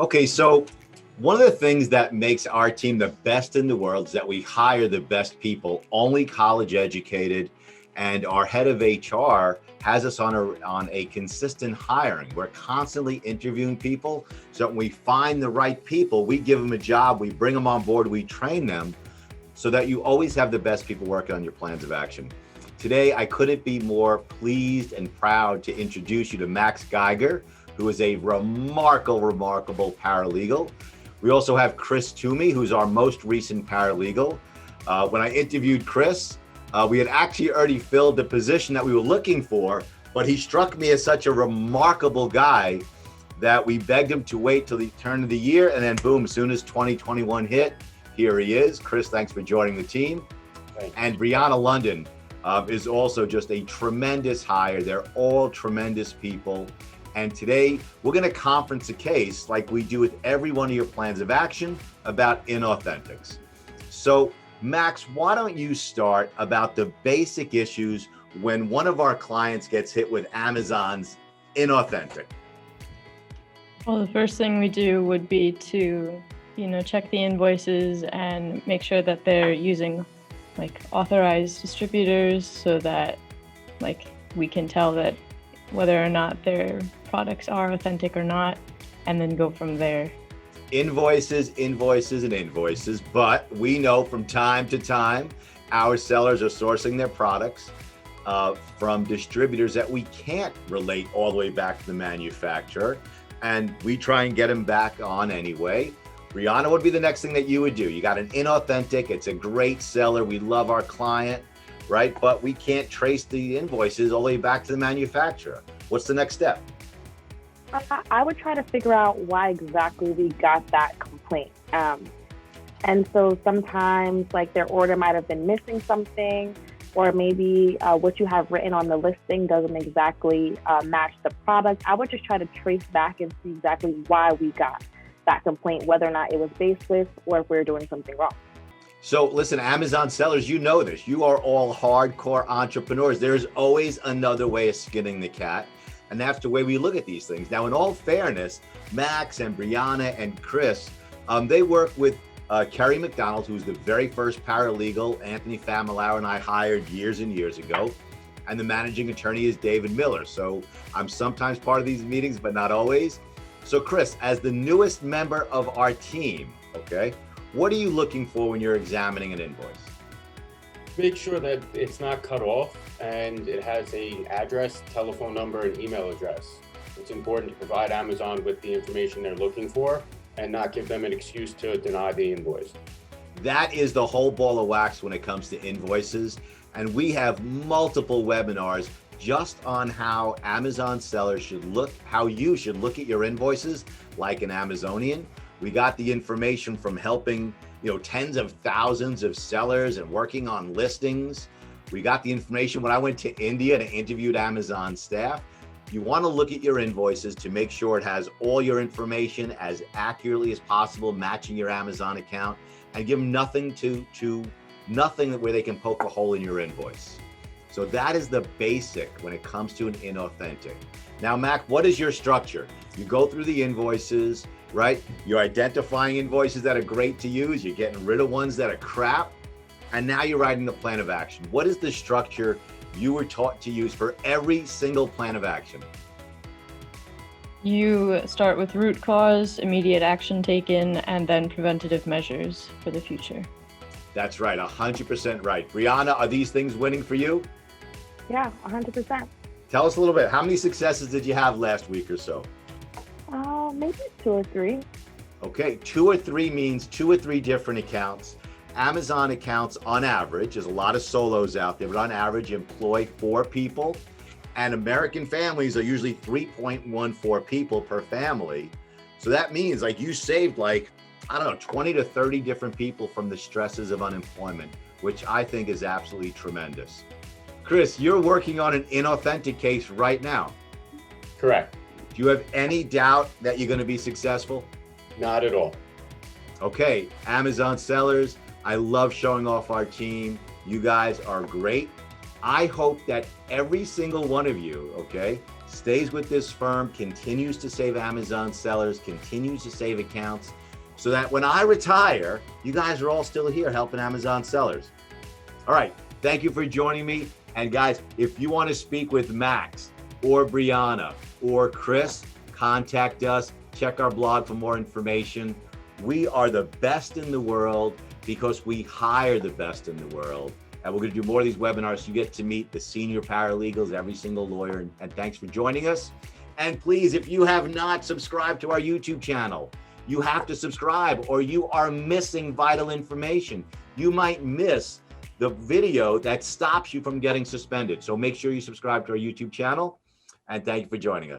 Okay, so one of the things that makes our team the best in the world is that we hire the best people, only college educated, and our head of HR has us on a consistent hiring. We're constantly interviewing people, so when we find the right people, we give them a job, we bring them on board, we train them, so that you always have the best people working on your plans of action. Today, I couldn't be more pleased and proud to introduce you to Max Geiger, who is a remarkable paralegal. We also have Chris Tuomey, who's our most recent paralegal. When I interviewed Chris, we had actually already filled the position that we were looking for, but he struck me as such a remarkable guy that we begged him to wait till the turn of the year, and then boom, as soon as 2021 hit, here he is. Chris, thanks for joining the team. Thanks. And Brianna London is also just a tremendous hire. They're all tremendous people. And today we're going to conference a case like we do with every one of your plans of action about inauthentics. So Max, why don't you start about the basic issues when one of our clients gets hit with Amazon's inauthentic? Well, the first thing we do would be to, check the invoices and make sure that they're using authorized distributors so that we can tell that whether or not their products are authentic or not, and then go from there. Invoices, but we know from time to time our sellers are sourcing their products from distributors that we can't relate all the way back to the manufacturer, and we try and get them back on anyway. Brianna, what would be the next thing that you would do? You got an inauthentic, it's a great seller, we love our client, right? But we can't trace the invoices all the way back to the manufacturer. What's the next step? I would try to figure out why exactly we got that complaint. And so sometimes their order might have been missing something, or maybe what you have written on the listing doesn't exactly match the product. I would just try to trace back and see exactly why we got that complaint, whether or not it was baseless or if we're doing something wrong. So listen, Amazon sellers, you know this. You are all hardcore entrepreneurs. There's always another way of skinning the cat. And that's the way we look at these things. Now, in all fairness, Max and Brianna and Chris, they work with Kerry McDonald, who's the very first paralegal Anthony Familaro and I hired years and years ago. And the managing attorney is David Miller. So I'm sometimes part of these meetings, but not always. So Chris, as the newest member of our team, okay, what are you looking for when you're examining an invoice? Make sure that it's not cut off and it has an address, telephone number, and email address. It's important to provide Amazon with the information they're looking for and not give them an excuse to deny the invoice. That is the whole ball of wax when it comes to invoices. And we have multiple webinars just on how Amazon sellers should look, how you should look at your invoices like an Amazonian. We got the information from helping tens of thousands of sellers and working on listings. We got the information when I went to India and interviewed Amazon staff. You want to look at your invoices to make sure it has all your information as accurately as possible, matching your Amazon account, and give them nothing nothing where they can poke a hole in your invoice. So that is the basic when it comes to an inauthentic. Now, Mac, what is your structure? You go through the invoices, right? You're identifying invoices that are great to use. You're getting rid of ones that are crap. And now you're writing the plan of action. What is the structure you were taught to use for every single plan of action? You start with root cause, immediate action taken, and then preventative measures for the future. That's right, 100% right. Brianna, are these things winning for you? Yeah, 100%. Tell us a little bit. How many successes did you have last week or so? Maybe 2 or 3. Okay, 2 or 3 means 2 or 3 different accounts. Amazon accounts on average, there's a lot of solos out there, but on average employ 4 people. And American families are usually 3.14 people per family. So that means you saved 20 to 30 different people from the stresses of unemployment, which I think is absolutely tremendous. Chris, you're working on an inauthentic case right now. Correct. Do you have any doubt that you're going to be successful? Not at all. Okay, Amazon sellers, I love showing off our team. You guys are great. I hope that every single one of you, okay, stays with this firm, continues to save Amazon sellers, continues to save accounts, so that when I retire, you guys are all still here helping Amazon sellers. All right, thank you for joining me. And guys, if you want to speak with Max or Brianna or Chris, contact us. Check our blog for more information. We are the best in the world because we hire the best in the world. And we're going to do more of these webinars so you get to meet the senior paralegals, every single lawyer. And thanks for joining us. And please, if you have not subscribed to our YouTube channel, you have to subscribe or you are missing vital information. You might miss the video that stops you from getting suspended. So make sure you subscribe to our YouTube channel. And thank you for joining us.